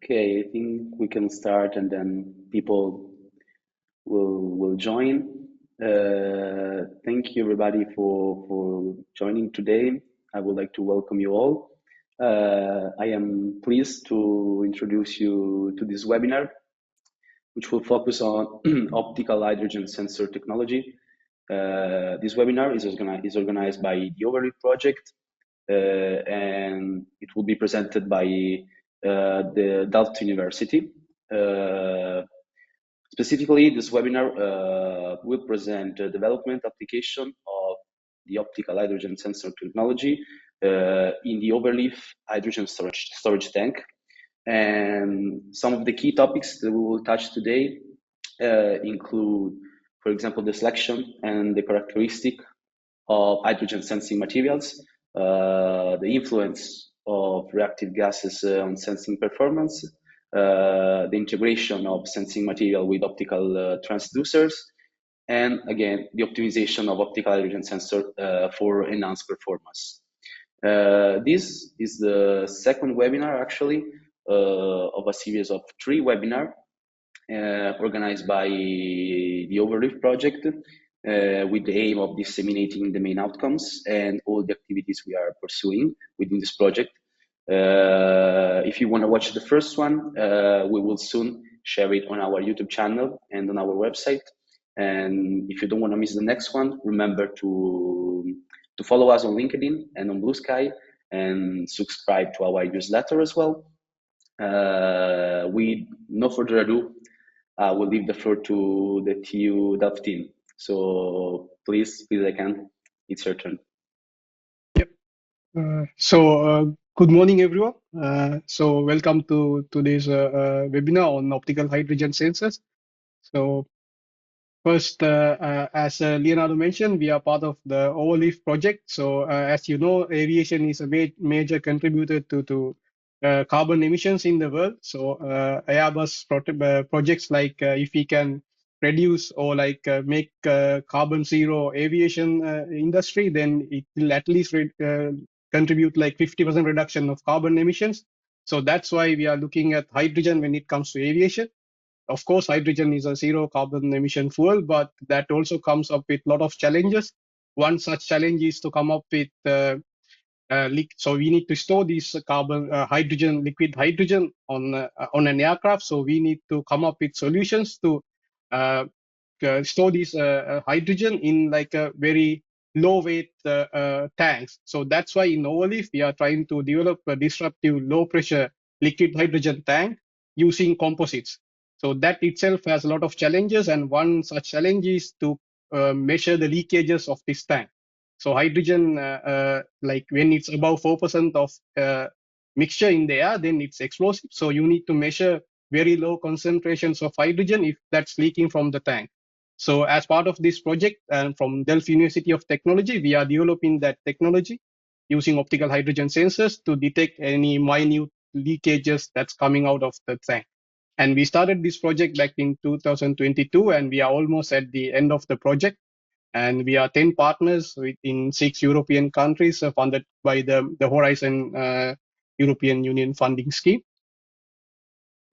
Okay, I think we can start and then people will join. Thank you everybody for joining today. I would like to welcome you all. I am pleased to introduce you to this webinar, which will focus on optical hydrogen sensor technology. This webinar is organized by the OVERLEAF project, and it will be presented by the Delft University. Specifically, this webinar will present the development application of the optical hydrogen sensor technology in the OVERLEAF hydrogen storage tank. And some of the key topics that we will touch today include, for example, the selection and the characteristic of hydrogen sensing materials, the influence of reactive gases on sensing performance, the integration of sensing material with optical transducers, and again, the optimization of optical hydrogen sensor for enhanced performance. This is the second webinar, actually, of a series of 3 webinars organized by the OVERLEAF project with the aim of disseminating the main outcomes and all the activities we are pursuing within this project. If you want to watch the first one, we will soon share it on our YouTube channel and on our website. And if you don't want to miss the next one, remember to follow us on LinkedIn and on Blue Sky and subscribe to our newsletter as well. With no further ado, I will leave the floor to the TU Delft team. So please, I can. It's your turn. Yep. Good morning, everyone. So welcome to today's webinar on optical hydrogen sensors. So first, as Leonardo mentioned, we are part of the OVERLEAF project. So as you know, aviation is a major contributor to carbon emissions in the world. So Airbus projects like if we can reduce or like make carbon zero aviation industry, then it will at least contribute like 50% reduction of carbon emissions. So that's why we are looking at hydrogen when it comes to aviation. Of course, hydrogen is a zero carbon emission fuel, but that also comes up with a lot of challenges. One such challenge is to come up with so we need to store this liquid hydrogen on an aircraft. So we need to come up with solutions to store this hydrogen in like a very low weight tanks. So that's why in OVERLEAF we are trying to develop a disruptive low pressure liquid hydrogen tank using composites. So that itself has a lot of challenges, and one such challenge is to measure the leakages of this tank. So hydrogen, like when it's above 4% of mixture in the air, then it's explosive. So you need to measure very low concentrations of hydrogen if that's leaking from the tank. So as part of this project and from Delft University of Technology, we are developing that technology using optical hydrogen sensors to detect any minute leakages that's coming out of the tank. And we started this project back in 2022, and we are almost at the end of the project. And we are 10 partners in 6 European countries funded by the Horizon European Union funding scheme.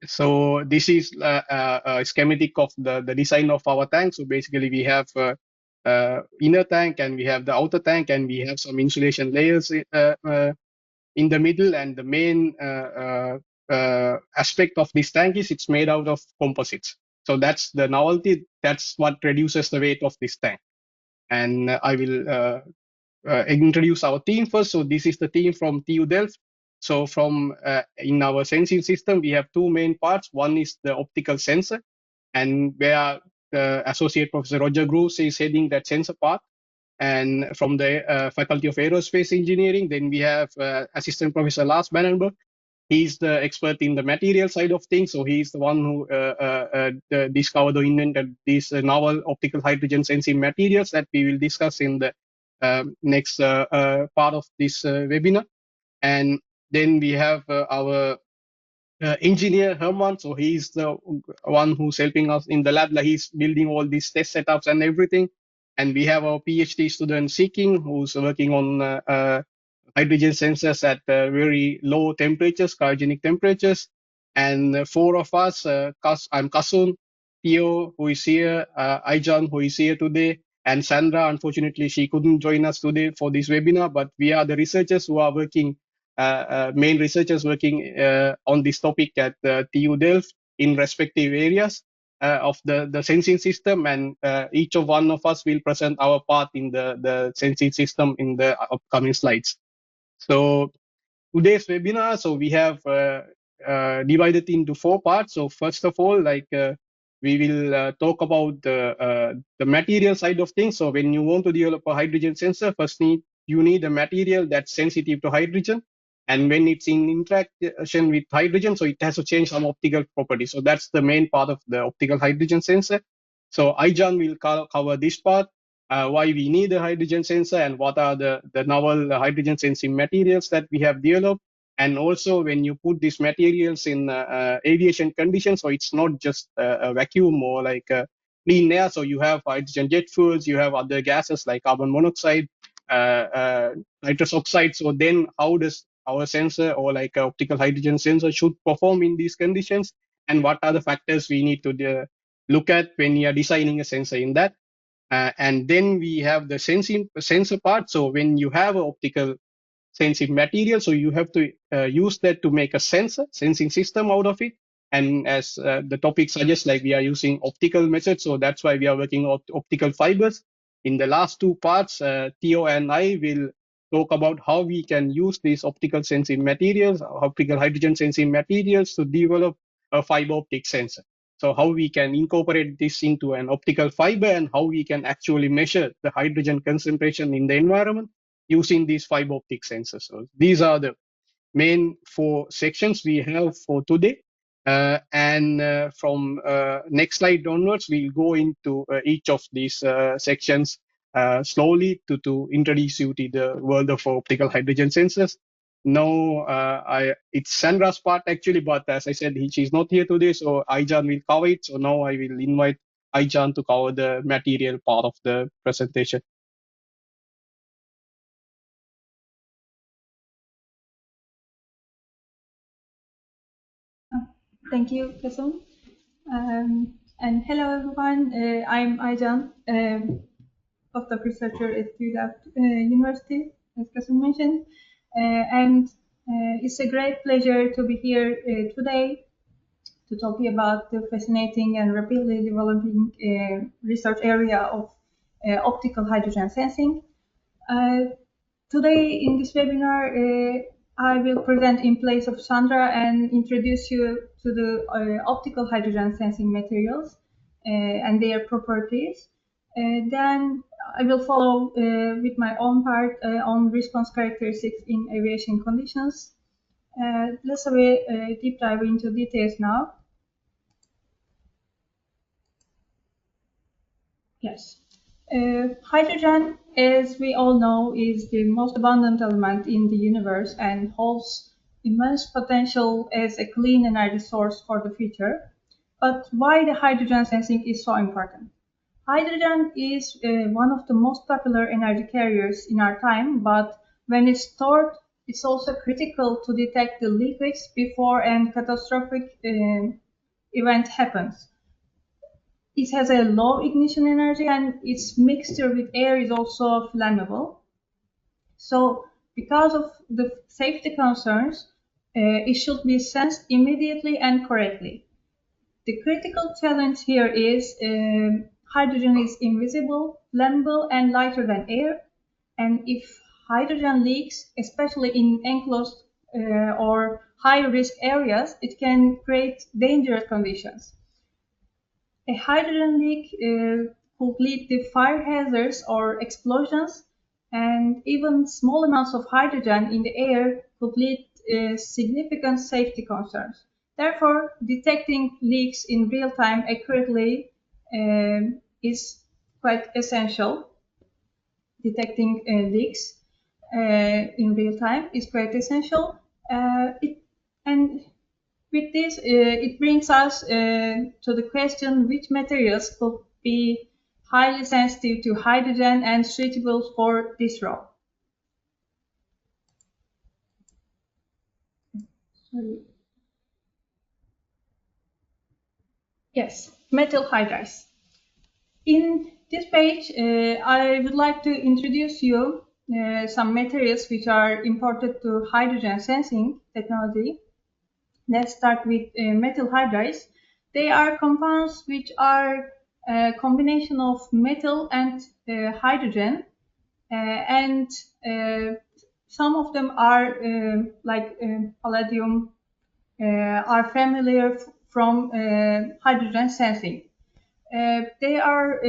So this is a schematic of the design of our tank. So basically we have inner tank and we have the outer tank, and we have some insulation layers in the middle. And the main aspect of this tank is it's made out of composites. So that's the novelty. That's what reduces the weight of this tank. And I will introduce our team first. So this is the team from TU Delft. So from in our sensing system, we have 2 main parts. One is the optical sensor, and where Associate Professor Roger Groves is heading that sensor part. And from the Faculty of Aerospace Engineering, then we have Assistant Professor Lars Bannenberg. He's the expert in the material side of things. So he's the one who discovered or invented these novel optical hydrogen sensing materials that we will discuss in the next part of this webinar. And then we have our engineer Herman. So he's the one who's helping us in the lab. Like he's building all these test setups and everything. And we have our PhD student Seeking, who's working on hydrogen sensors at very low temperatures, cryogenic temperatures. And four of us, I'm Kasun, Theo, who is here, Aijan, who is here today, and Sandra. Unfortunately, she couldn't join us today for this webinar, but we are the researchers who are working, main researchers working on this topic at TU Delft in respective areas of the sensing system, and each of one of us will present our part in the sensing system in the upcoming slides. So today's webinar, so we have divided into four parts. So first of all, we will talk about the material side of things. So when you want to develop a hydrogen sensor, you need a material that's sensitive to hydrogen. And when it's in interaction with hydrogen, so it has to change some optical properties. So that's the main part of the optical hydrogen sensor. So Aijan will cover this part, why we need a hydrogen sensor and what are the novel hydrogen sensing materials that we have developed. And also when you put these materials in aviation conditions, so it's not just a vacuum or like a clean air. So you have hydrogen jet fuels, you have other gases like carbon monoxide, nitrous oxide. So then how does our sensor or like an optical hydrogen sensor should perform in these conditions? And what are the factors we need to look at when you are designing a sensor in that? And then we have the sensor part. So when you have an optical sensing material, so you have to use that to make a sensing system out of it. And as the topic suggests, like we are using optical methods, so that's why we are working on optical fibers. In the last two parts, Theo and I will talk about how we can use these optical sensing materials, optical hydrogen sensing materials to develop a fiber optic sensor. So how we can incorporate this into an optical fiber and how we can actually measure the hydrogen concentration in the environment using these fiber optic sensors. So these are the main four sections we have for today. And from next slide onwards, we'll go into each of these sections slowly to introduce you to the world of optical hydrogen sensors. Now, it's Sandra's part actually, but as I said, she's not here today, so Aijan will cover it. So now I will invite Aijan to cover the material part of the presentation. Thank you, Kasun. And hello, everyone. I'm Aycan, postdoc researcher at UDAP University, as Kasun mentioned. And it's a great pleasure to be here today to talk about the fascinating and rapidly developing research area of optical hydrogen sensing. Today in this webinar, I will present in place of Sandra and introduce you to the optical hydrogen sensing materials and their properties. Then I will follow with my own part on response characteristics in aviation conditions. Let's have a deep dive into details now. Yes. Hydrogen, as we all know, is the most abundant element in the universe and holds immense potential as a clean energy source for the future. But why the hydrogen sensing is so important? Hydrogen is one of the most popular energy carriers in our time, but when it's stored, it's also critical to detect the leakage before a catastrophic event happens. It has a low ignition energy and its mixture with air is also flammable. So because of the safety concerns, it should be sensed immediately and correctly. The critical challenge here is hydrogen is invisible, flammable, and lighter than air. And if hydrogen leaks, especially in enclosed or high-risk areas, it can create dangerous conditions. A hydrogen leak could lead to fire hazards or explosions, and even small amounts of hydrogen in the air could lead to significant safety concerns. Therefore, detecting leaks in real time accurately is quite essential. Detecting leaks in real time is quite essential. And with this, it brings us to the question which materials could be highly sensitive to hydrogen and suitable for this role. Sorry. Yes, metal hydrides. In this page, I would like to introduce you some materials which are important to hydrogen sensing technology. Let's start with metal hydrides. They are compounds which are a combination of metal and hydrogen, and some of them are like palladium, are familiar from hydrogen sensing. They are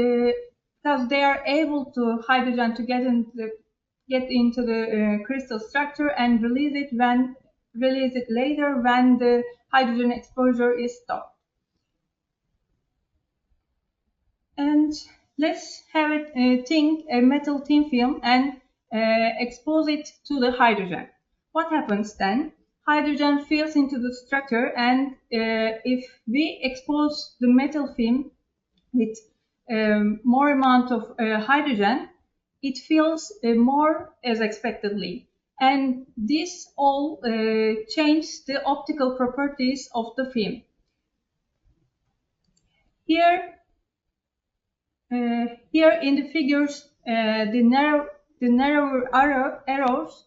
because they are able to hydrogen to get into the crystal structure and release it later when the hydrogen exposure is stopped. And let's have a metal thin film and expose it to the hydrogen. What happens then? Hydrogen fills into the structure, and if we expose the metal film with more amount of hydrogen, it fills more as expectedly. And this all changes the optical properties of the film. Here in the figures, the narrower arrows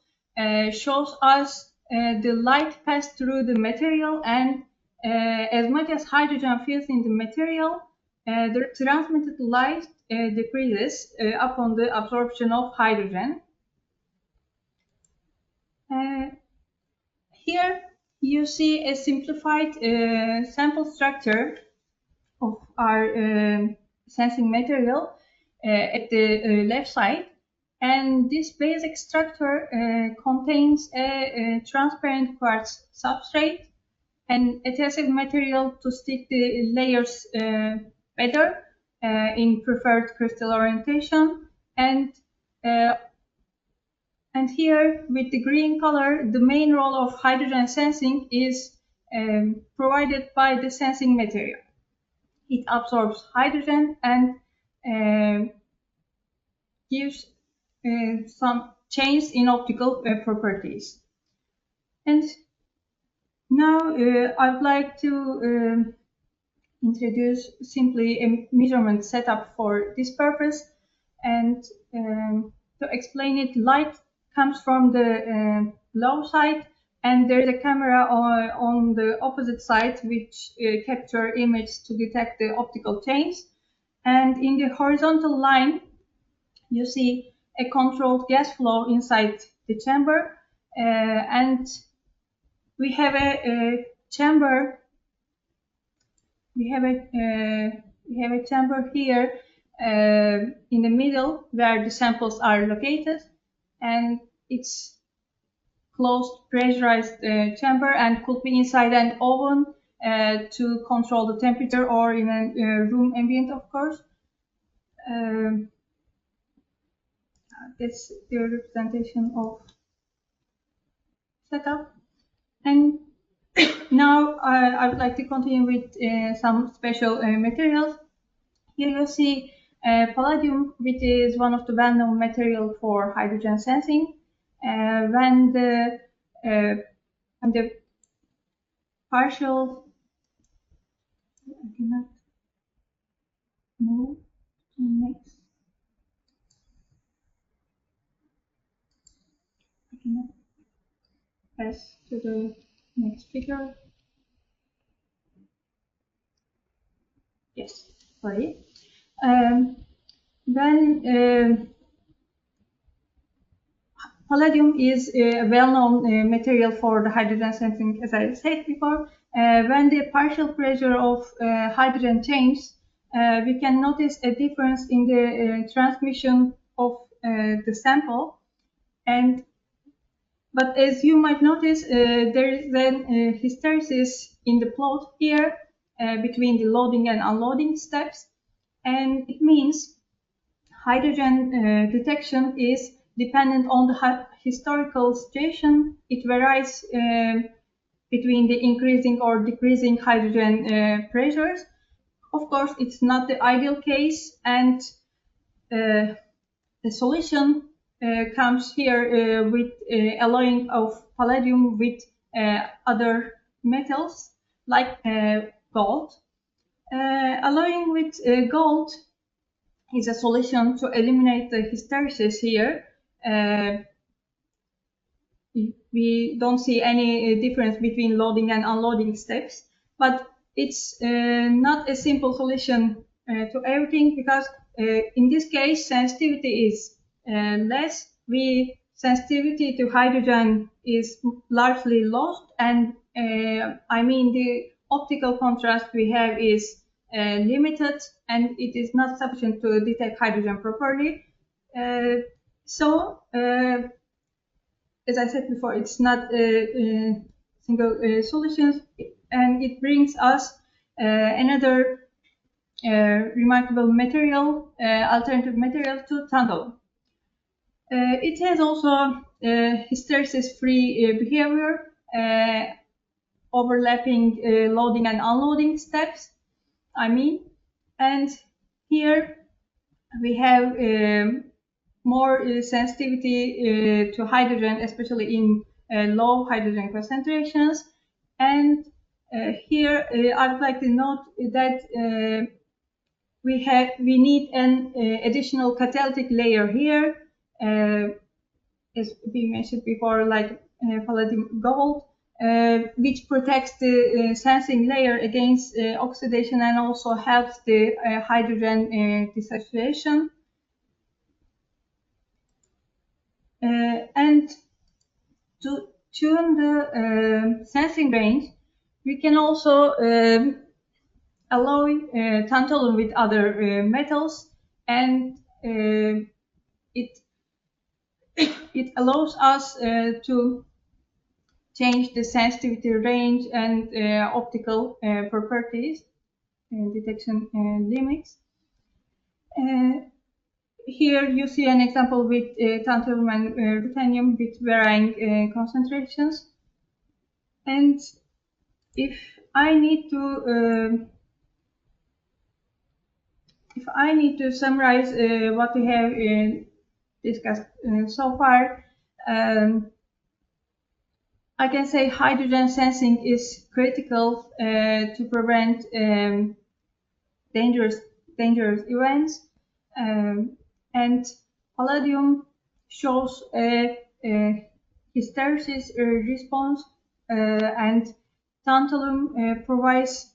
shows us the light pass through the material, and as much as hydrogen fills in the material, the transmitted light decreases upon the absorption of hydrogen. Here you see a simplified sample structure of our sensing material at the left side, and this basic structure contains a transparent quartz substrate and adhesive material to stick the layers better in preferred crystal orientation, and here with the green color, the main role of hydrogen sensing is provided by the sensing material. It absorbs hydrogen and gives some change in optical properties. And now I would like to introduce simply a measurement setup for this purpose. And to explain it, light comes from the low side, and there is a camera on the opposite side which capture image to detect the optical change. And in the horizontal line, you see a controlled gas flow inside the chamber, and we have a chamber. We have a chamber here in the middle where the samples are located, and it's closed pressurized chamber and could be inside an oven to control the temperature, or in a room ambient, of course. That's the representation of setup. And now I would like to continue with some special materials. Here you see palladium, which is one of the well-known material for hydrogen sensing. When the partial, I cannot move to next. I cannot pass to the next figure. Yes, sorry. When palladium is a well-known material for the hydrogen sensing, as I said before. When the partial pressure of hydrogen changes, we can notice a difference in the transmission of the sample. But as you might notice, there is then hysteresis in the plot here between the loading and unloading steps, and it means hydrogen detection is dependent on the historical situation. It varies between the increasing or decreasing hydrogen pressures. Of course, it's not the ideal case, and the solution comes here with alloying of palladium with other metals like gold. Alloying with gold is a solution to eliminate the hysteresis here. We don't see any difference between loading and unloading steps, but it's not a simple solution to everything, because in this case sensitivity is less. Sensitivity to hydrogen is largely lost, and I mean the optical contrast we have is limited, and it is not sufficient to detect hydrogen properly. As I said before, it's not a single solution, and it brings us another remarkable material, alternative material to tantalum. It has also hysteresis-free behavior, overlapping loading and unloading steps, and here we have more sensitivity to hydrogen, especially in low hydrogen concentrations. And here I would like to note that we need an additional catalytic layer here, as we mentioned before, like palladium gold, which protects the sensing layer against oxidation and also helps the hydrogen dissociation. And to tune the sensing range, we can also alloy tantalum with other metals, and it allows us to change the sensitivity range and optical properties and detection limits. Here you see an example with tantalum and ruthenium with varying concentrations. And if I need to summarize what we have discussed so far, I can say hydrogen sensing is critical to prevent dangerous events. And palladium shows a hysteresis response, and tantalum provides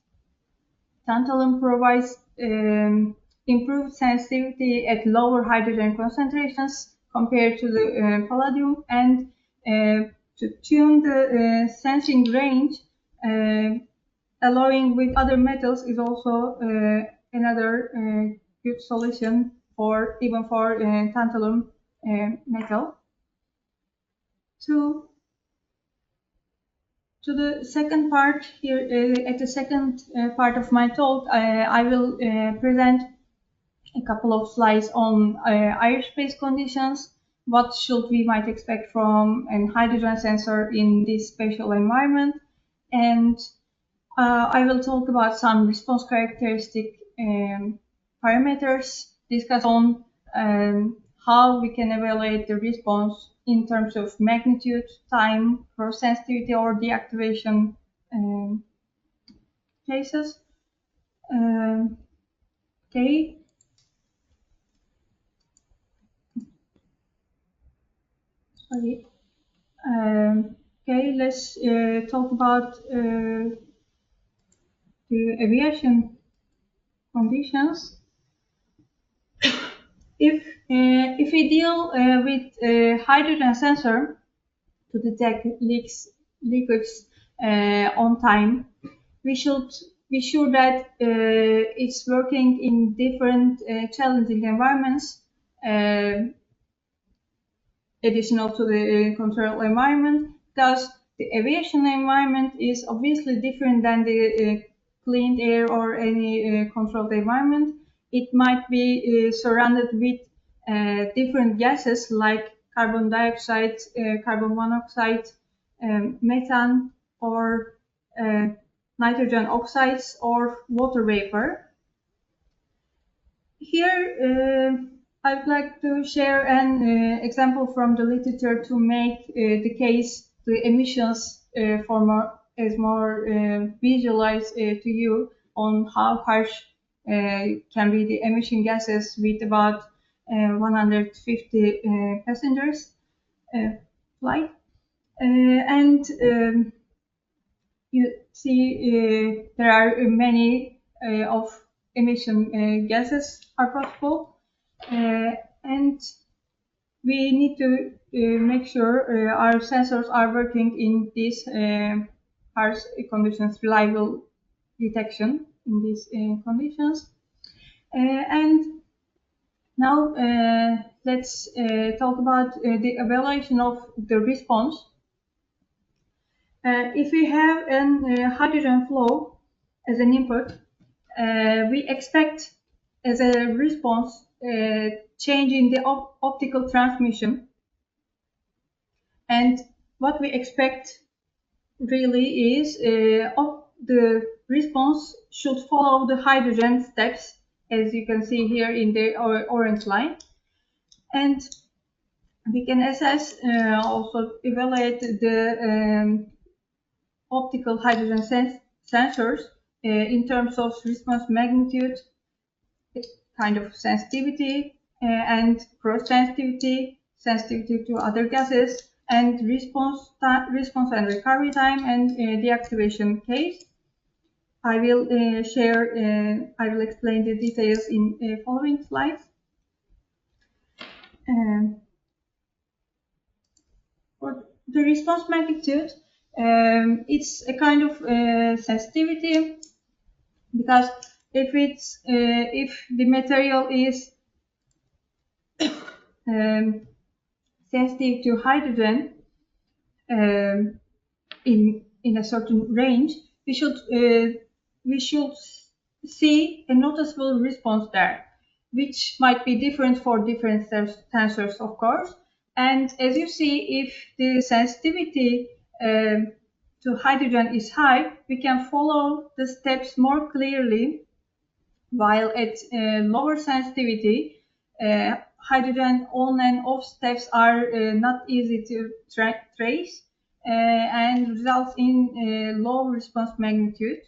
improved sensitivity at lower hydrogen concentrations compared to the palladium. And to tune the sensing range, alloying with other metals is also another good solution even for tantalum metal. To the second part here, at the second part of my talk, I will present a couple of slides on aerospace conditions. What should we might expect from a hydrogen sensor in this spatial environment, and I will talk about some response characteristic parameters, discuss on how we can evaluate the response in terms of magnitude, time, cross sensitivity, or deactivation cases. Okay. Sorry. Okay, let's talk about the aviation conditions. If we deal with a hydrogen sensor to detect leakage on time, we should be sure that it's working in different challenging environments, additional to the control environment, because the aviation environment is obviously different than the clean air or any controlled environment. It might be surrounded with different gases like carbon dioxide, carbon monoxide, methane, or nitrogen oxides, or water vapor. Here, I would like to share an example from the literature to make the emissions more visualized to you. on how harsh can be the emission gases with about 150 passengers flight. And you see there are many of emission gases are possible, and we need to make sure our sensors are working in these harsh conditions, reliable detection in these conditions. And now let's talk about the evaluation of the response. If we have a hydrogen flow as an input, we expect as a response change in the optical transmission. And what we expect really is the response should follow the hydrogen steps, as you can see here in the orange line. And we can assess, also evaluate the optical hydrogen sensors in terms of response magnitude, kind of sensitivity, and cross-sensitivity, sensitivity to other gases, and response and recovery time, and deactivation case. I will I will explain the details in following slides. For the response magnitude, it's a kind of sensitivity, because if the material is sensitive to hydrogen in a certain range, we should see a noticeable response there, which might be different for different sensors, of course. And as you see, if the sensitivity to hydrogen is high, we can follow the steps more clearly, while at lower sensitivity, hydrogen on and off steps are not easy to trace and results in low response magnitude.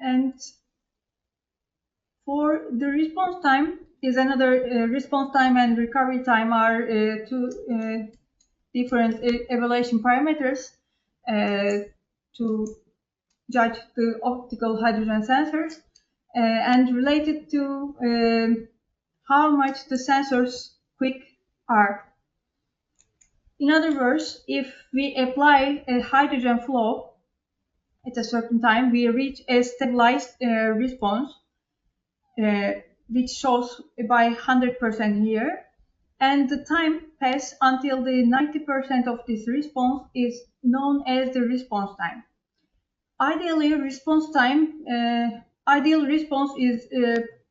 And for the response time is another response time and recovery time are two different evaluation parameters to judge the optical hydrogen sensors, and related to how much the sensors quick are. In other words, if we apply a hydrogen flow at a certain time, we reach a stabilized response, which shows by 100% here, and the time pass until the 90% of this response is known as the response time. Ideally, ideal response is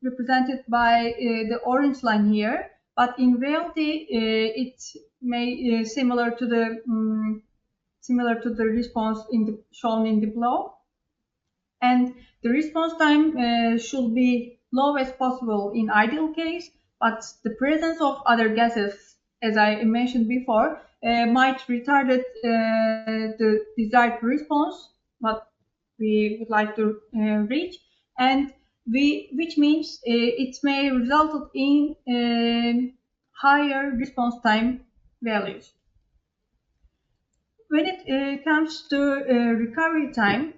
represented by the orange line here, but in reality, it may similar to the response shown in the below. And the response time should be low as possible in ideal case, but the presence of other gases, as I mentioned before, might retard the desired response, what we would like to reach, and which means it may result in higher response time values. When it comes to recovery time,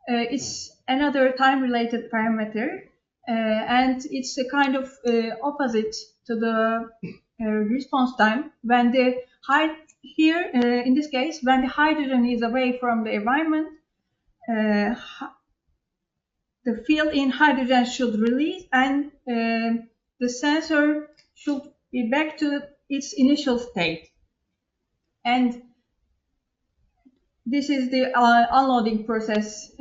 it's another time-related parameter, and it's a kind of opposite to the response time. When the in this case, when the hydrogen is away from the environment, the field in hydrogen should release, and the sensor should be back to its initial state. And this is the unloading process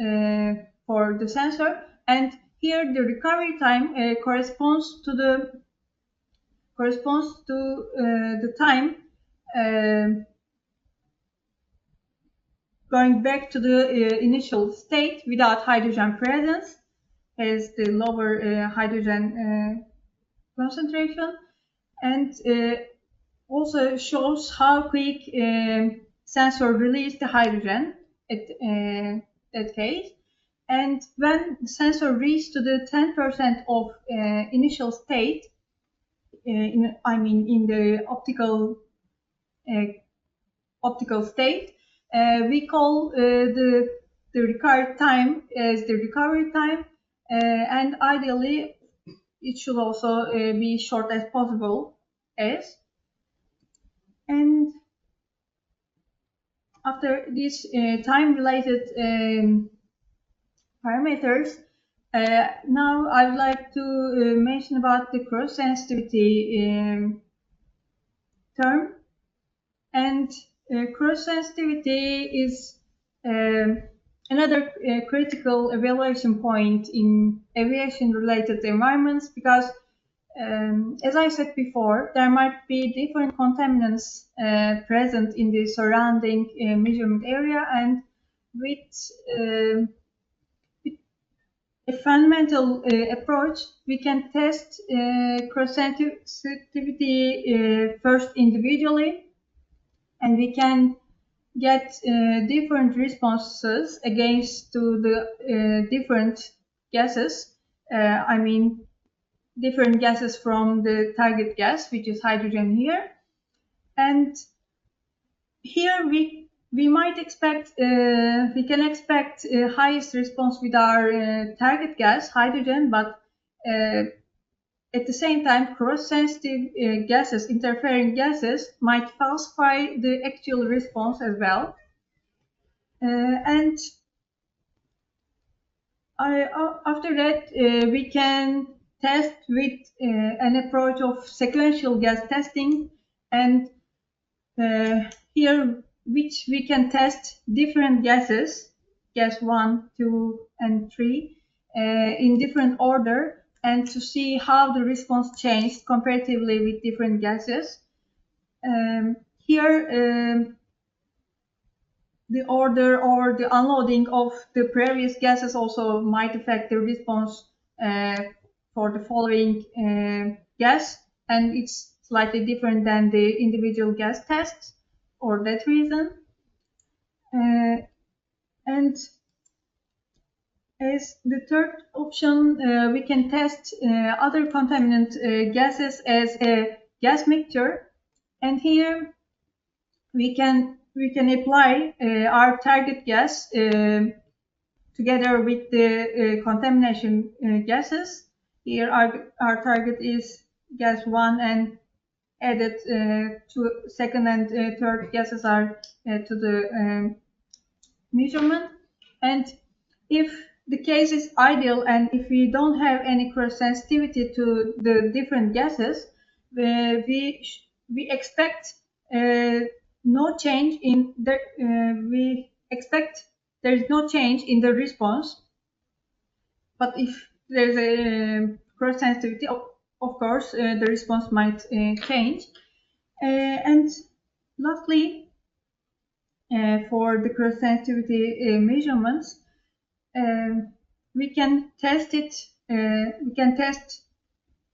for the sensor. And here the recovery time corresponds to the time going back to the initial state without hydrogen presence, as the lower hydrogen concentration, and also shows how quick sensor release the hydrogen at that case. And when the sensor reaches to the 10% of initial state, in the optical state, we call the required time as the recovery time, and ideally it should also be short as possible as. And after these time-related parameters, now I would like to mention about the cross sensitivity term. And cross sensitivity is another critical evaluation point in aviation-related environments because, as I said before, there might be different contaminants present in the surrounding measurement area, and with a fundamental approach, we can test cross sensitivity first individually, and we can get different responses against to the different gases. Different gases from the target gas, which is hydrogen here. And here we might expect, we can expect highest response with our target gas, hydrogen, but at the same time, cross-sensitive gases, interfering gases, might falsify the actual response as well. And after that, we can test with an approach of sequential gas testing, and here which we can test different gases, gas 1, 2, and 3, in different order, and to see how the response changed comparatively with different gases. Here, the order or the unloading of the previous gases also might affect the response for the following gas, and it's slightly different than the individual gas tests for that reason. And as the third option, we can test other contaminant gases as a gas mixture, and here we can apply our target gas together with the contamination gases. Here our target is gas 1, and added to second and third gases are to the measurement. And if the case is ideal, and if we don't have any cross sensitivity to the different gases, we expect no change in the we expect there is no change in the response. But if there's a cross sensitivity, of course the response might change. And lastly, for the cross sensitivity measurements, we can test it. We can test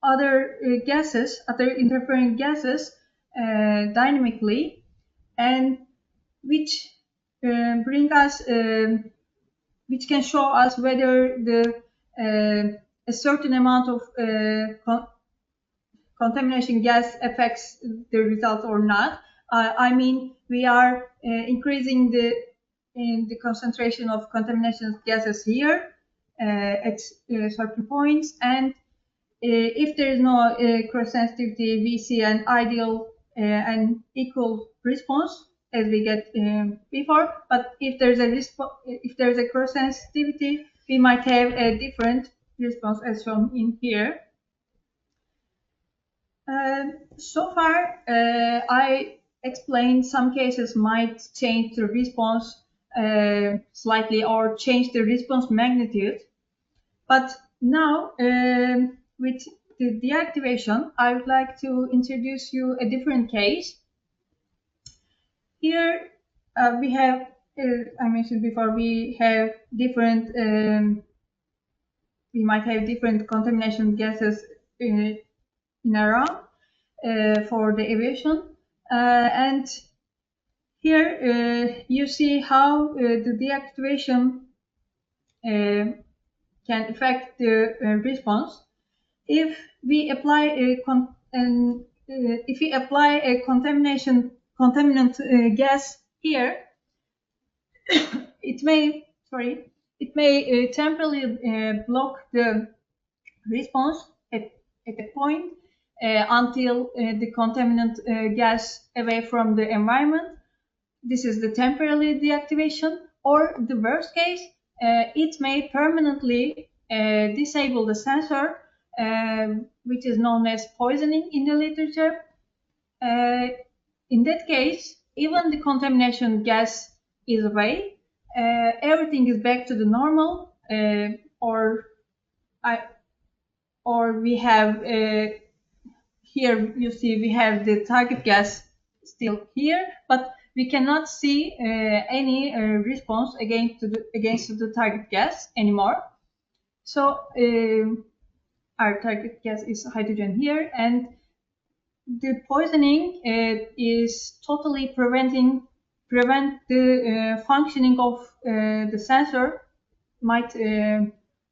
other gases, other interfering gases dynamically, and which bring us, which can show us whether the a certain amount of contamination gas affects the result or not. We are increasing the concentration of contamination gases here at certain points, and if there is no cross sensitivity, we see an ideal and equal response as we get before. But if there's a cross sensitivity, we might have a different response as shown in here. So far, I explained some cases might change the response slightly or change the response magnitude. But now, with the deactivation, I would like to introduce you a different case. Here we have, I mentioned before, we have different, we might have different contamination gases in around for the aviation. And here you see how the deactivation can affect the response. If we apply a contaminant gas here, it may temporarily block the response at a point until the contaminant gas away from the environment. This is the temporary deactivation, or the worst case, it may permanently disable the sensor, which is known as poisoning in the literature. In that case, even the contamination gas is away, everything is back to the normal, or we have here you see we have the target gas still here, but we cannot see any response against the target gas anymore. So our target gas is hydrogen here, and the poisoning is totally prevent the functioning of the sensor, might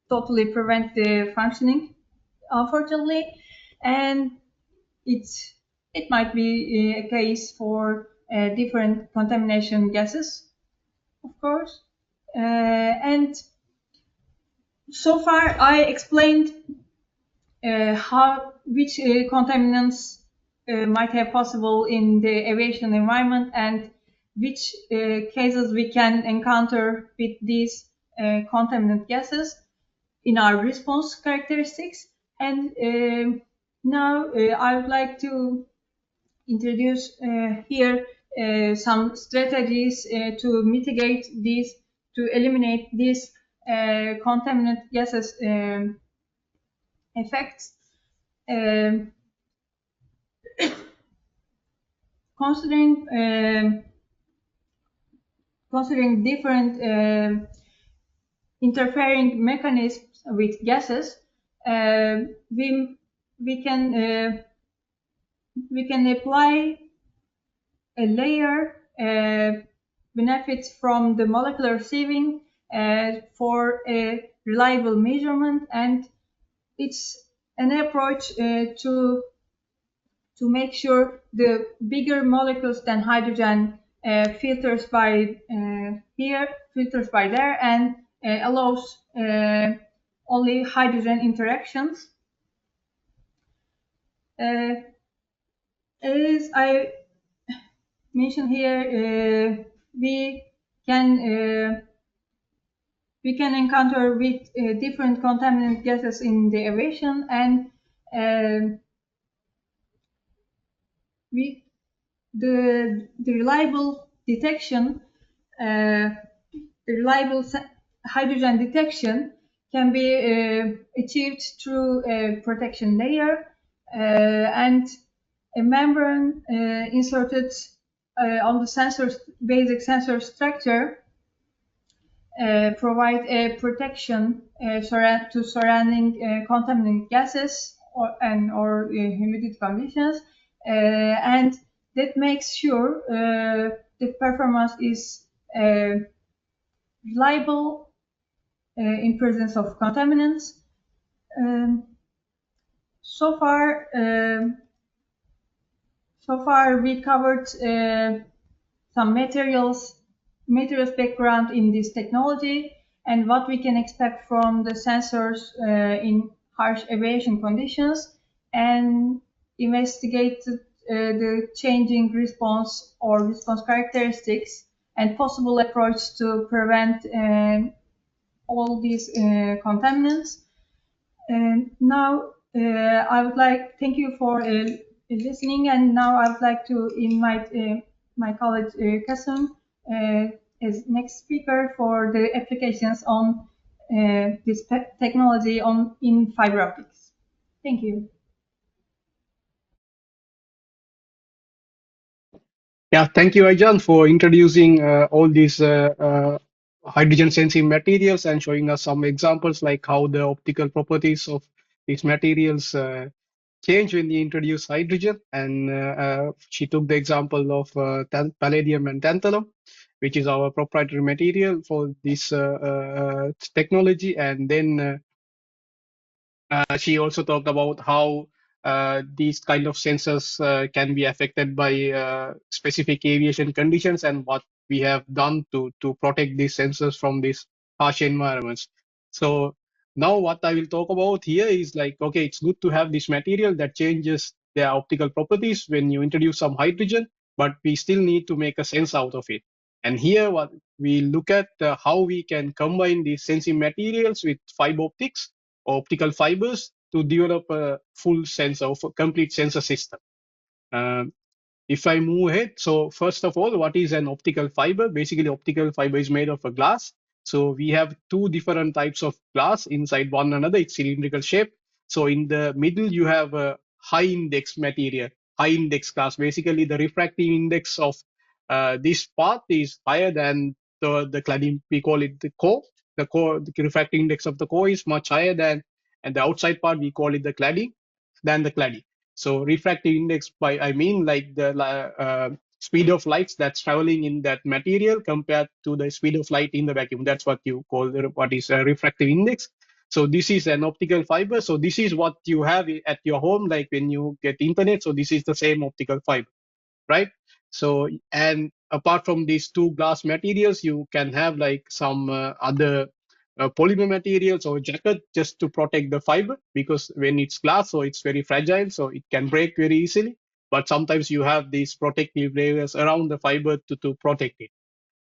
totally prevent the functioning, unfortunately, and it might be a case for different contamination gases, of course. And so far I explained which contaminants might have possible in the aviation environment, and which cases we can encounter with these contaminant gases in our response characteristics. And now I would like to introduce here some strategies to mitigate these, to eliminate these contaminant gases effects. Considering different interfering mechanisms with gases, we can apply a layer benefits from the molecular sieving for a reliable measurement, and it's an approach to make sure the bigger molecules than hydrogen filters by there, and allows only hydrogen interactions. As I mentioned here, we can encounter with different contaminant gases in the aviation, and the reliable detection, the reliable hydrogen detection can be achieved through a protection layer and a membrane inserted on the basic sensor structure provide a protection to surrounding contaminant gases or humidity conditions, and that makes sure the performance is reliable in presence of contaminants. So far we covered some materials background in this technology, and what we can expect from the sensors in harsh aviation conditions, and investigated the changing response or response characteristics and possible approach to prevent all these contaminants. And now I would like thank you for listening, and now I would like to invite my colleague Kasım as next speaker for the applications on this technology in fiber optics. Thank you. Yeah, thank you, Aycan, for introducing all these hydrogen sensing materials and showing us some examples like how the optical properties of these materials change when you introduce hydrogen. And she took the example of palladium and tantalum, which is our proprietary material for this technology. And then she also talked about how these kind of sensors can be affected by specific aviation conditions and what we have done to protect these sensors from these harsh environments. So now what I will talk about here is like, okay, it's good to have this material that changes their optical properties when you introduce some hydrogen, but we still need to make a sense out of it. And here what we look at how we can combine these sensing materials with fiber optics, optical fibers, to develop a full sensor, of a complete sensor system. Um, if I move ahead, so first of all, what is an optical fiber? Basically, optical fiber is made of a glass. So we have two different types of glass inside one another. It's cylindrical shape. So in the middle, you have a high index material, high index glass. Basically, the refractive index of this part is higher than the cladding. We call it the core. The core, the refractive index of the core is much higher than, and the outside part we call it the cladding, than the cladding. So refractive index, by I mean like the speed of lights that's traveling in that material compared to the speed of light in the vacuum. That's what you call what is a refractive index. So this is an optical fiber. So this is what you have at your home, like when you get internet. So this is the same optical fiber, right? So, and apart from these two glass materials, you can have like some other polymer materials or jacket just to protect the fiber, because when it's glass, so it's very fragile, so it can break very easily. But sometimes you have these protective layers around the fiber to protect it.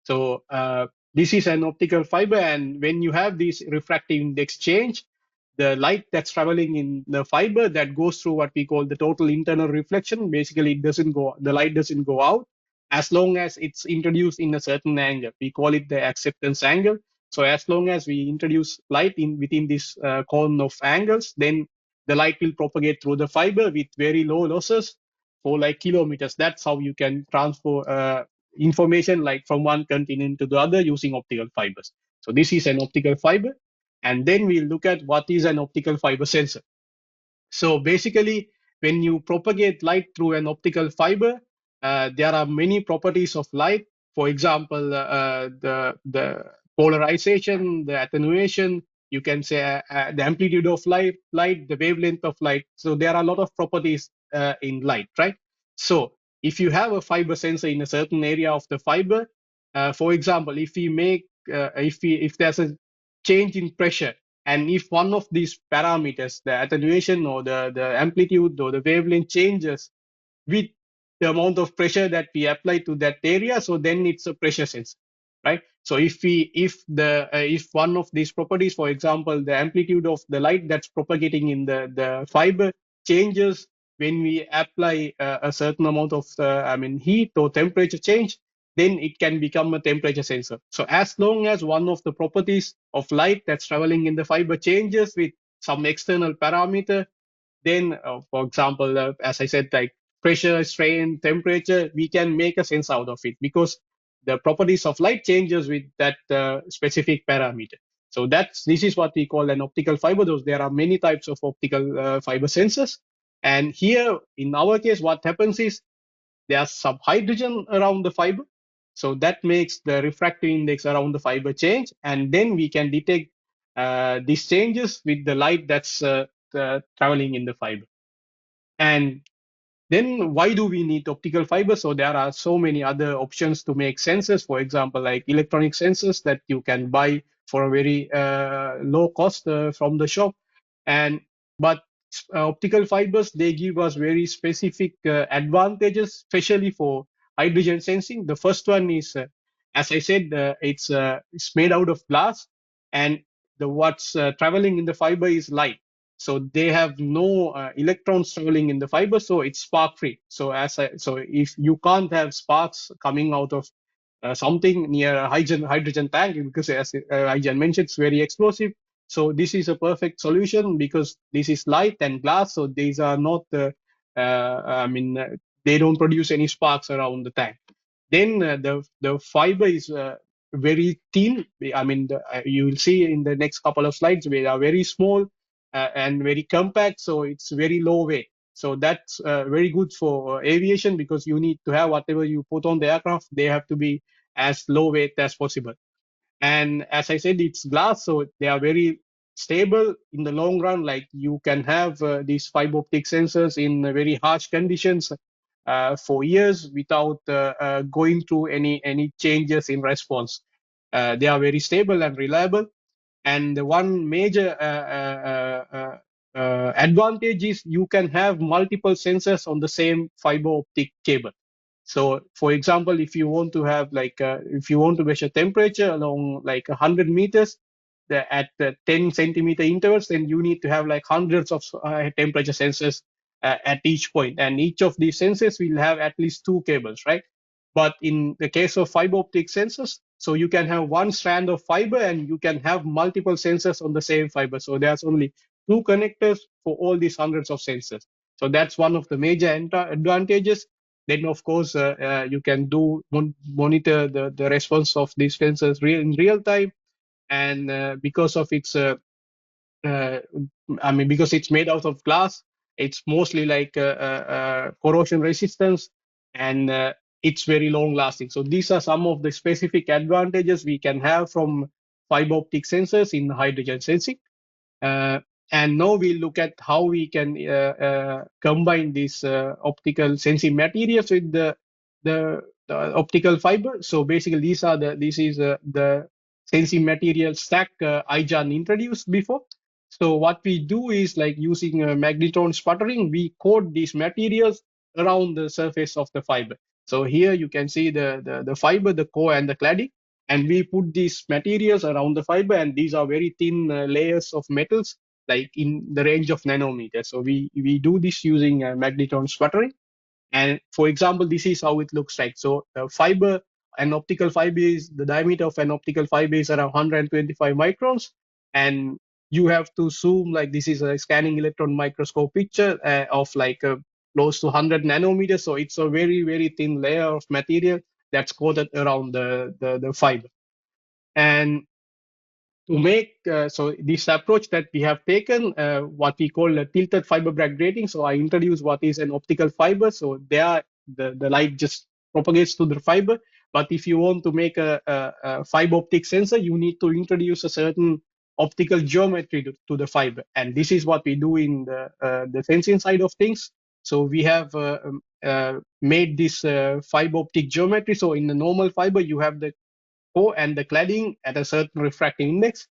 So this is an optical fiber, and when you have this refractive index change, the light that's traveling in the fiber that goes through what we call the total internal reflection. Basically, it doesn't go, the light doesn't go out as long as it's introduced in a certain angle. We call it the acceptance angle. So as long as we introduce light in within this cone of angles, then the light will propagate through the fiber with very low losses for like kilometers. That's how you can transfer information like from one continent to the other using optical fibers. So this is an optical fiber. And then we'll look at what is an optical fiber sensor. So basically, when you propagate light through an optical fiber, there are many properties of light. For example, the polarization, the attenuation, you can say the amplitude of light, the wavelength of light. So there are a lot of properties in light, right? So if you have a fiber sensor in a certain area of the fiber, for example, if we make if there's a change in pressure, and if one of these parameters, the attenuation or the amplitude or the wavelength changes with the amount of pressure that we apply to that area, so then it's a pressure sensor, right? So if one of these properties, for example, the amplitude of the light that's propagating in the fiber changes when we apply a certain amount of heat or temperature change, then it can become a temperature sensor. So as long as one of the properties of light that's traveling in the fiber changes with some external parameter, then for example, as I said, like pressure, strain, temperature, we can make a sense out of it because the properties of light changes with that specific parameter. So this is what we call an optical fiber. There are many types of optical fiber sensors. And here in our case, what happens is there's some hydrogen around the fiber. So that makes the refractive index around the fiber change. And then we can detect these changes with the light that's traveling in the fiber. And then why do we need optical fiber? So there are so many other options to make sensors. For example, like electronic sensors that you can buy for a very low cost from the shop. But optical fibers, they give us very specific advantages, especially for hydrogen sensing. The first one is, as I said, it's made out of glass, and what's traveling in the fiber is light. So they have no electrons traveling in the fiber, so it's spark free. So if you can't have sparks coming out of something near a hydrogen tank, because as Aijan mentioned, it's very explosive. So this is a perfect solution because this is light and glass. So these are not they don't produce any sparks around the tank. Then the fiber is very thin. You will see in the next couple of slides, they are very small and very compact. So it's very low weight. So that's very good for aviation because you need to have whatever you put on the aircraft, they have to be as low weight as possible. And as I said, it's glass, so they are very stable in the long run. Like you can have these fiber optic sensors in very harsh conditions for years without going through any changes in response. They are very stable and reliable. And the one major advantage is you can have multiple sensors on the same fiber optic cable. So, for example, if you want to have if you want to measure temperature along like 100 meters at 10 centimeter intervals, then you need to have like hundreds of temperature sensors at each point, and each of these sensors will have at least two cables, right? But in the case of fiber optic sensors, so you can have one strand of fiber and you can have multiple sensors on the same fiber. So there's only two connectors for all these hundreds of sensors. So that's one of the major advantages. Then, of course, you can monitor the response of these sensors in real time. And because of its because it's made out of glass, it's mostly like corrosion resistance, and it's very long lasting. So these are some of the specific advantages we can have from fiber optic sensors in hydrogen sensing. Uh, and now we'll look at how we can combine these optical sensing materials with the optical fiber. So basically, this is the sensing material stack Ijan introduced before. So what we do is like using magnetron sputtering, we coat these materials around the surface of the fiber. So here you can see the fiber, the core, and the cladding. And we put these materials around the fiber, and these are very thin layers of metals, like in the range of nanometers. So we do this using magnetron sputtering. And for example, this is how it looks like. So an optical fiber the diameter of an optical fiber is around 125 microns. And you have to zoom, like this is a scanning electron microscope picture of like close to 100 nanometers. So it's a very, very thin layer of material that's coated around the fiber. And to make so this approach that we have taken, what we call a tilted fiber Bragg grating. So I introduced what is an optical fiber. So there the light just propagates to the fiber. But if you want to make a fiber optic sensor, you need to introduce a certain optical geometry to the fiber. And this is what we do in the sensing side of things. So we have made this fiber optic geometry. So in the normal fiber, you have the core and the cladding at a certain refractive index.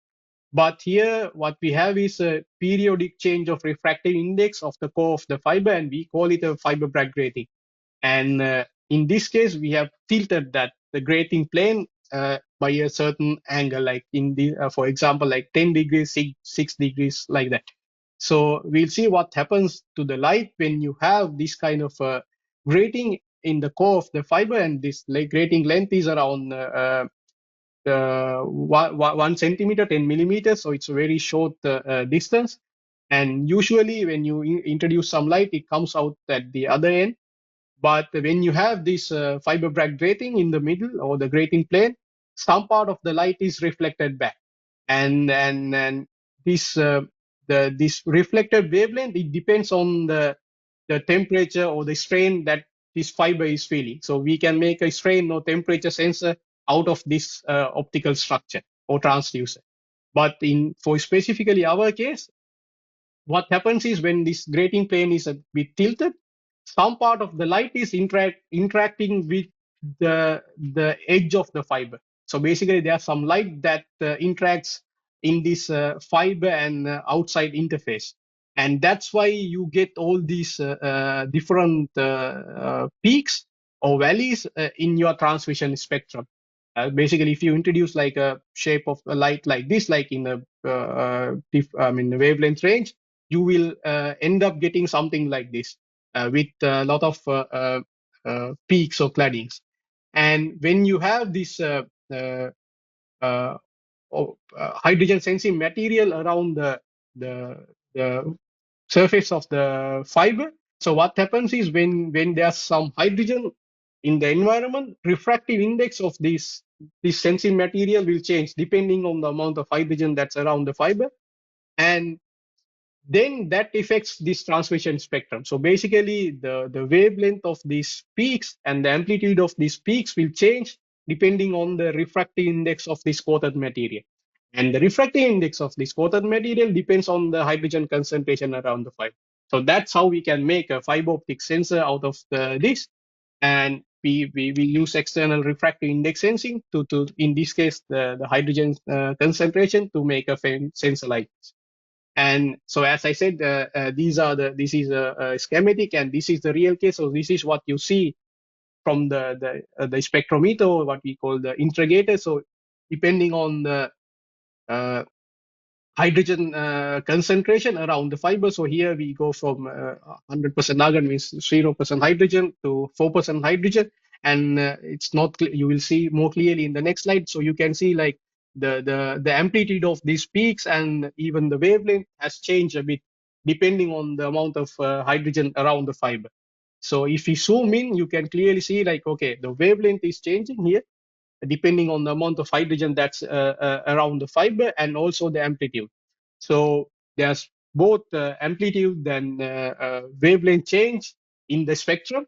But here, what we have is a periodic change of refractive index of the core of the fiber, and we call it a fiber Bragg grating. And in this case, we have tilted the grating plane by a certain angle, like for example, like 10 degrees, 6 degrees, like that. So we'll see what happens to the light when you have this kind of grating in the core of the fiber, and this grating length is around 1 centimeter, 10 millimeters. So it's a very short distance. And usually when you introduce some light, it comes out at the other end. But when you have this fiber Bragg grating in the middle, or the grating plane, some part of the light is reflected back. And this this reflected wavelength, it depends on the temperature or the strain that this fiber is feeling. So we can make a strain or temperature sensor out of this optical structure or transducer. But for specifically our case, what happens is when this grating plane is a bit tilted, some part of the light is interacting with the edge of the fiber. So basically, there's some light that interacts in this fiber and outside interface. And that's why you get all these different peaks or valleys in your transmission spectrum. Basically, if you introduce like a shape of a light like this, like in the the wavelength range, you will end up getting something like this with a lot of peaks or claddings. And when you have this hydrogen sensing material around the surface of the fiber, so what happens is when there's some hydrogen in the environment, refractive index of this sensing material will change depending on the amount of hydrogen that's around the fiber. And then that affects this transmission spectrum. So basically, the wavelength of these peaks and the amplitude of these peaks will change depending on the refractive index of this coated material. And the refractive index of this coated material depends on the hydrogen concentration around the fiber. So that's how we can make a fiber optic sensor out of this. And we use external refractive index sensing to in this case, the hydrogen concentration to make a sensor like this. And so, as I said, this is a schematic, and this is the real case. So this is what you see from the spectrometer, or what we call the integrator. So depending on the uh, hydrogen concentration around the fiber. So here we go from 100% argon means 0% hydrogen to 4% hydrogen. And it's not, you will see more clearly in the next slide. So you can see like the amplitude of these peaks and even the wavelength has changed a bit depending on the amount of hydrogen around the fiber. So if you zoom in, you can clearly see like, okay, the wavelength is changing here depending on the amount of hydrogen that's around the fiber and also the amplitude. So there's both amplitude and wavelength change in the spectrum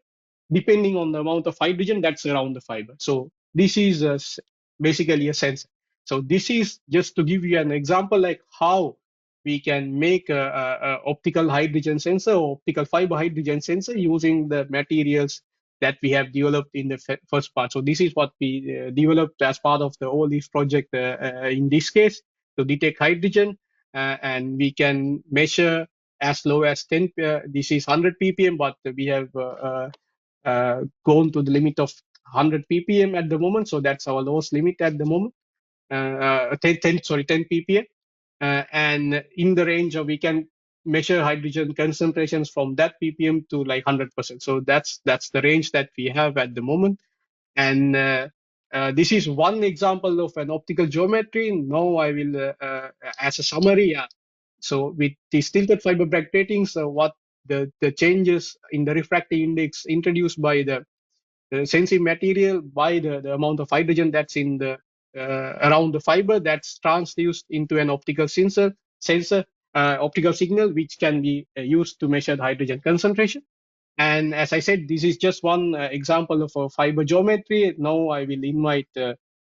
depending on the amount of hydrogen that's around the fiber. So this is basically a sensor. So this is just to give you an example like how we can make a optical hydrogen sensor or optical fiber hydrogen sensor using the materials that we have developed in the first part. So this is what we developed as part of the OVERLEAF project in this case to detect hydrogen, and we can measure as low as 10. This is 100 ppm, but we have gone to the limit of 100 ppm at the moment. So that's our lowest limit at the moment. 10 ppm, and in the range of we can measure hydrogen concentrations from that ppm to like 100%. So that's the range that we have at the moment. And this is one example of an optical geometry. Now I will, as a summary, so with the tilted fiber backplating, so what the changes in the refractive index introduced by the sensing material by the amount of hydrogen that's in the around the fiber that's transduced into an optical sensor optical signal which can be used to measure the hydrogen concentration. And as I said, this is just one example of a fiber geometry. Now I will invite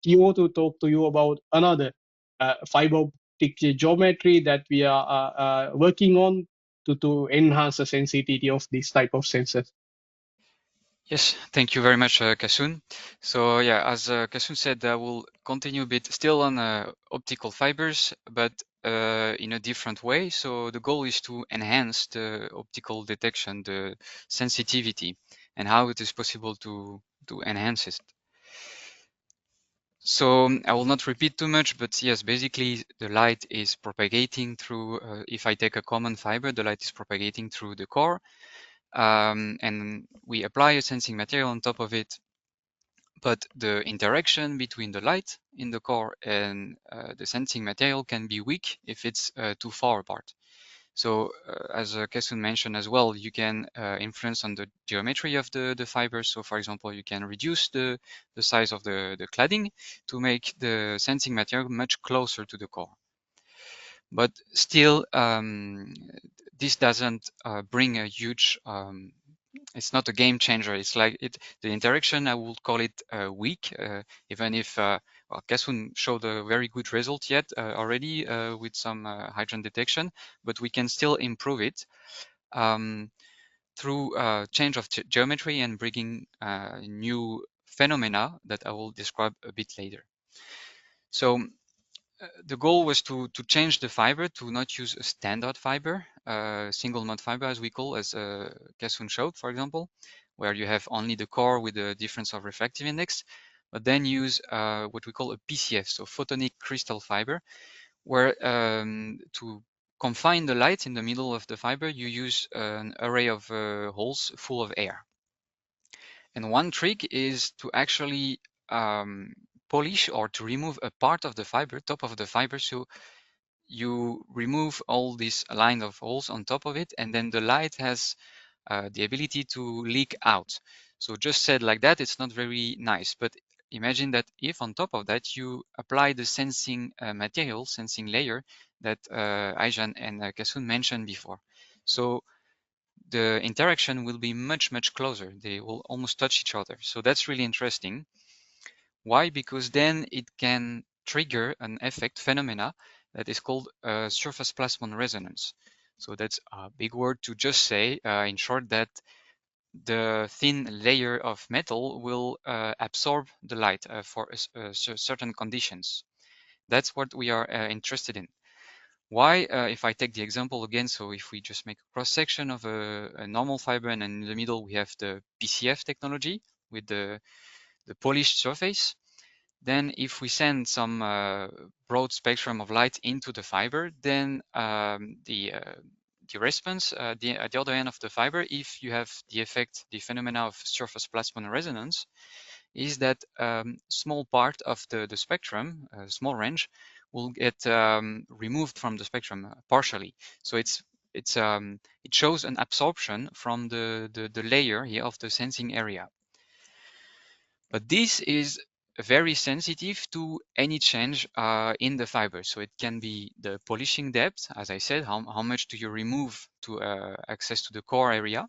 Tio to talk to you about another fiber optic geometry that we are working on to enhance the sensitivity of this type of sensors. Yes, thank you very much, Kasun. So yeah, as Kasun said, I will continue a bit still on optical fibers, but in a different way. So the goal is to enhance the optical detection, the sensitivity, and how it is possible to enhance it. So I will not repeat too much, but yes, basically the light is propagating through, if I take a common fiber, the light is propagating through the core. And we apply a sensing material on top of it, but the interaction between the light in the core and the sensing material can be weak if it's too far apart. So as Kasun mentioned as well, you can influence on the geometry of the fiber. So for example, you can reduce the size of the cladding to make the sensing material much closer to the core. But still, this doesn't bring a huge, it's not a game changer. It's like the interaction, I would call it weak, even if well, Kasun showed a very good result yet already with some hydrogen detection, but we can still improve it through change of geometry and bringing new phenomena that I will describe a bit later. So the goal was to change the fiber, to not use a standard fiber, single mode fiber as we call, as Kasun showed, for example, where you have only the core with the difference of refractive index, but then use what we call a PCF, so photonic crystal fiber, where to confine the light in the middle of the fiber, you use an array of holes full of air. And one trick is to actually polish or to remove a part of the fiber, top of the fiber, so you remove all these line of holes on top of it, and then the light has the ability to leak out. So just said like that, it's not very nice, but imagine that if on top of that you apply the sensing material, sensing layer that Aijan and Kasun mentioned before. So the interaction will be much, much closer. They will almost touch each other. So that's really interesting. Why? Because then it can trigger an effect phenomena that is called surface plasmon resonance. So that's a big word to just say, in short, that the thin layer of metal will absorb the light for certain conditions. That's what we are interested in. Why? If I take the example again, so if we just make a cross section of a normal fiber, and in the middle we have the PCF technology with the polished surface, then if we send some broad spectrum of light into the fiber, then the response at the other end of the fiber, if you have the effect, the phenomena of surface plasmon resonance, is that small part of the spectrum, small range, will get removed from the spectrum partially. So it shows an absorption from the layer here of the sensing area. But this is very sensitive to any change in the fiber. So it can be the polishing depth, as I said, how much do you remove to access to the core area,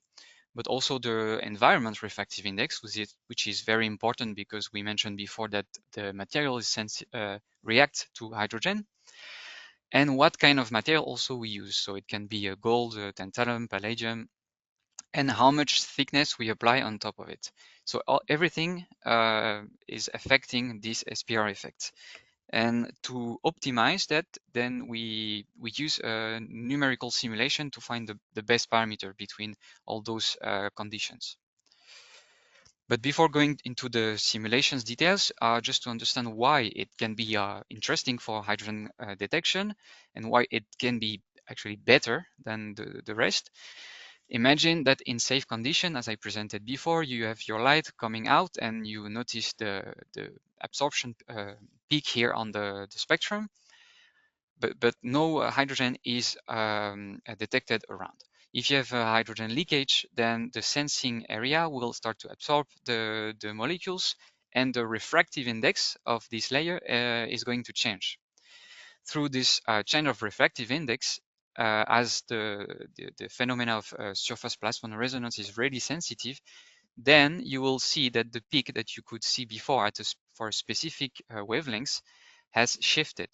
but also the environment refractive index, which is very important because we mentioned before that the material is react to hydrogen, and what kind of material also we use. So it can be a gold, tantalum, palladium, and how much thickness we apply on top of it. So everything is affecting this SPR effect. And to optimize that, then we use a numerical simulation to find the best parameter between all those conditions. But before going into the simulations details, just to understand why it can be interesting for hydrogen detection and why it can be actually better than the rest. Imagine that in safe condition, as I presented before, you have your light coming out and you notice the absorption peak here on the spectrum, but no hydrogen is detected around. If you have a hydrogen leakage, then the sensing area will start to absorb the molecules, and the refractive index of this layer is going to change. Through this change of refractive index, as the phenomena of surface plasmon resonance is really sensitive, then you will see that the peak that you could see before for specific wavelengths has shifted.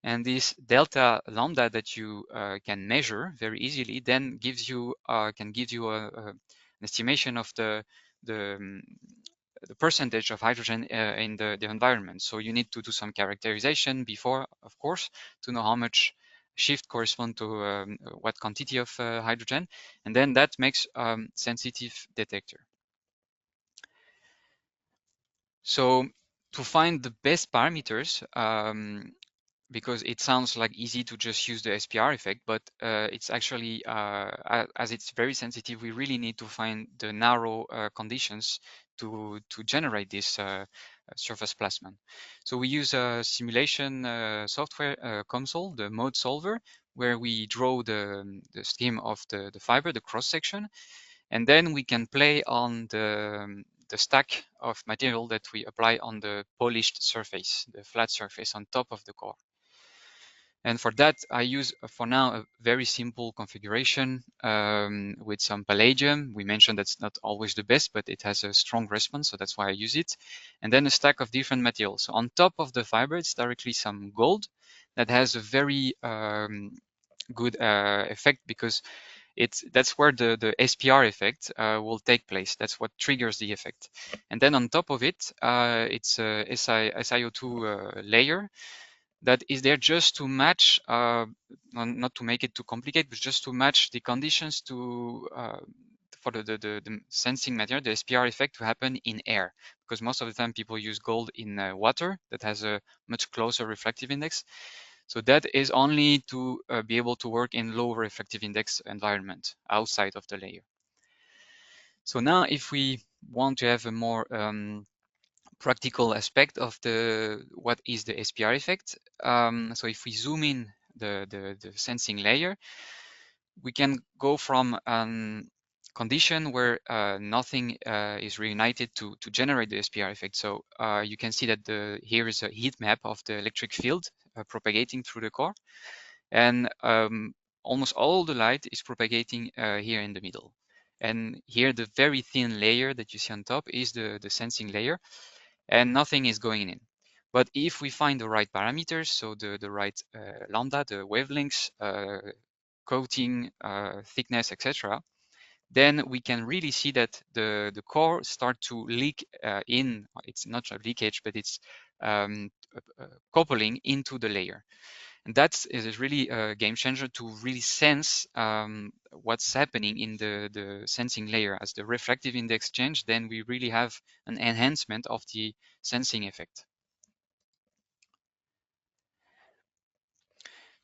And this delta lambda that you can measure very easily then gives you can give you an estimation of the percentage of hydrogen in the environment. So you need to do some characterization before, of course, to know how much shift correspond to what quantity of hydrogen, and then that makes sensitive detector. So to find the best parameters, because it sounds like easy to just use the SPR effect, but it's actually, as it's very sensitive, we really need to find the narrow conditions to generate this surface plasmon. So we use a simulation software console, the mode solver, where we draw the scheme of the fiber, the cross section, and then we can play on the stack of material that we apply on the polished surface, the flat surface on top of the core. And for that, I use for now a very simple configuration with some palladium. We mentioned that's not always the best, but it has a strong response, so that's why I use it. And then a stack of different materials. So on top of the fiber, it's directly some gold that has a very good effect, because that's where the SPR effect will take place. That's what triggers the effect. And then on top of it, it's a SiO2 layer that is there just to match, not to make it too complicated, but just to match the conditions to for the sensing material, the SPR effect, to happen in air. Because most of the time people use gold in water that has a much closer refractive index. So that is only to be able to work in low refractive index environment outside of the layer. So now if we want to have a more practical aspect of what is the SPR effect. So if we zoom in the sensing layer, we can go from a condition where nothing is reunited to generate the SPR effect. So you can see that here is a heat map of the electric field propagating through the core, and almost all the light is propagating here in the middle. And here the very thin layer that you see on top is the sensing layer. and nothing is going in. But if we find the right parameters, so the right lambda, the wavelengths, coating, thickness, etc., then we can really see that the core start to leak in. It's not a leakage, but it's coupling into the layer. And that is really a game changer to really sense what's happening in the sensing layer. As the refractive index change, then we really have an enhancement of the sensing effect.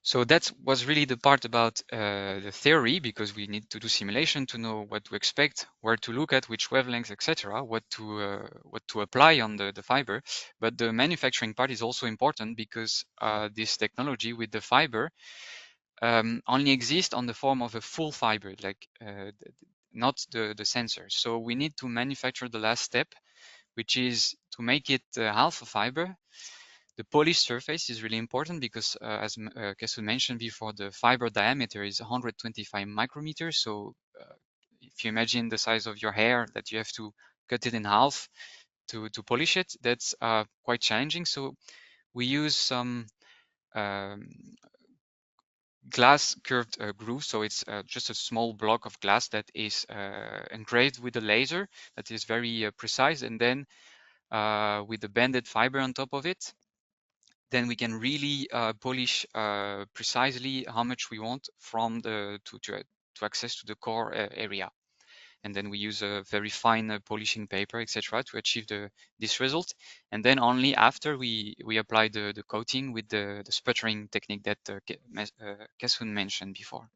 So that was really the part about the theory, because we need to do simulation to know what to expect, where to look at, which wavelengths, etc., what to apply on the fiber. But the manufacturing part is also important, because this technology with the fiber only exists on the form of a full fiber, like not the sensor. So we need to manufacture the last step, which is to make it half a fiber. The polished surface is really important, because as Kesu mentioned before, the fiber diameter is 125 micrometers. So if you imagine the size of your hair, that you have to cut it in half to polish it, that's quite challenging. So we use some glass curved groove. So it's just a small block of glass that is engraved with a laser that is very precise, and then with the banded fiber on top of it, then we can really polish precisely how much we want from the to access to the core area. And then we use a very fine polishing paper, etc., to achieve this result. And then only after we apply the coating with the sputtering technique that Kesun mentioned before.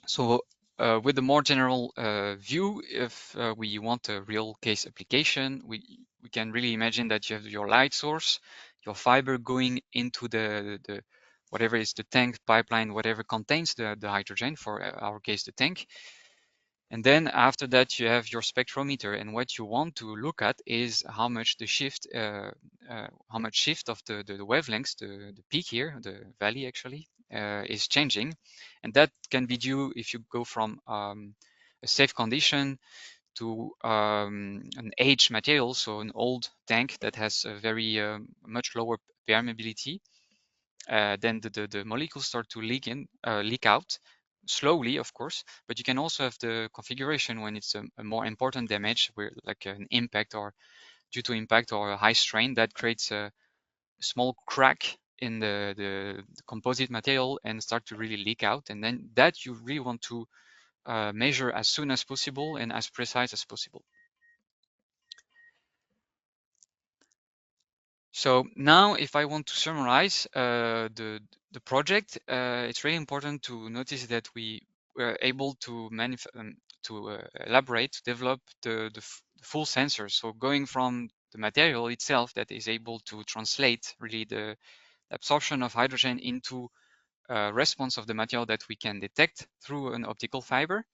So with the more general view, if we want a real case application, we can really imagine that you have your light source, your fiber going into the whatever is the tank, pipeline, whatever contains the hydrogen, for our case, the tank. And then after that, you have your spectrometer, and what you want to look at is how much the shift, how much shift of the wavelengths, the peak here, the valley actually, is changing. And that can be due if you go from a safe condition to an aged material, so an old tank that has a very much lower permeability. Then the molecules start to leak out slowly, of course, but you can also have the configuration when it's a more important damage, where like an impact, or due to impact or a high strain, that creates a small crack in the composite material and start to really leak out. And then that you really want to measure as soon as possible and as precise as possible. So now, if I want to summarize the project, it's really important to notice that we were able to elaborate, to develop the full sensor. So going from the material itself that is able to translate really the absorption of hydrogen into a response of the material that we can detect through an optical fiber,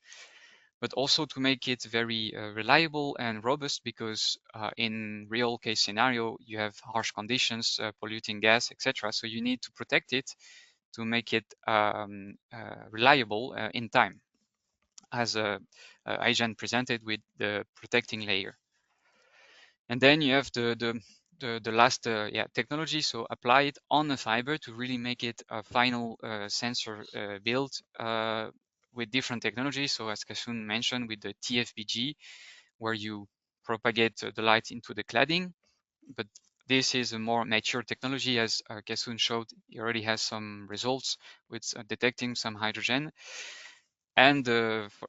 but also to make it very reliable and robust, because in real case scenario, you have harsh conditions, polluting gas, etc. So you need to protect it to make it reliable in time, as Aijan presented with the protecting layer. And then you have the last technology, so apply it on a fiber to really make it a final sensor build with different technologies. So as Kasun mentioned, with the TFBG, where you propagate the light into the cladding, but this is a more mature technology, as Kasun showed. He already has some results with detecting some hydrogen. And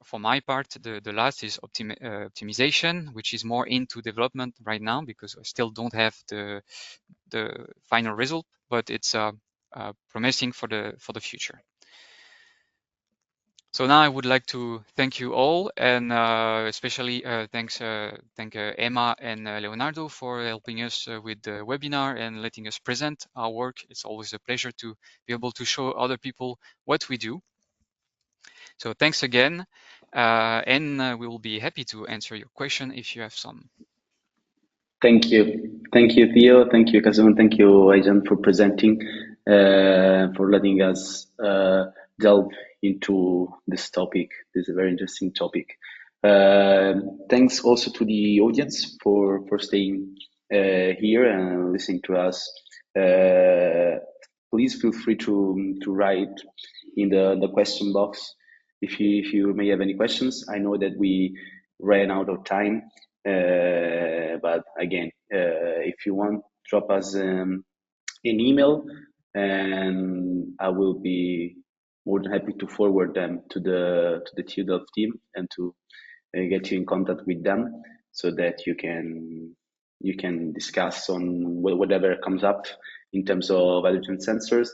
for my part, the last is optimization, which is more into development right now, because I still don't have the final result, but it's promising for the future. So now I would like to thank you all, and especially thank Emma and Leonardo for helping us with the webinar and letting us present our work. It's always a pleasure to be able to show other people what we do. So thanks again, and we will be happy to answer your question if you have some. Thank you, Theo. Thank you, Kazun. Thank you, Aijan, for presenting, for letting us delve into this topic. This is a very interesting topic. Thanks also to the audience for staying here and listening to us. Please feel free to write in the question box if you may have any questions. I know that we ran out of time, but again, if you want, drop us an email, and I will be more than happy to forward them to the TUDELF team and to get you in contact with them so that you can discuss on whatever comes up in terms of hydrogen sensors.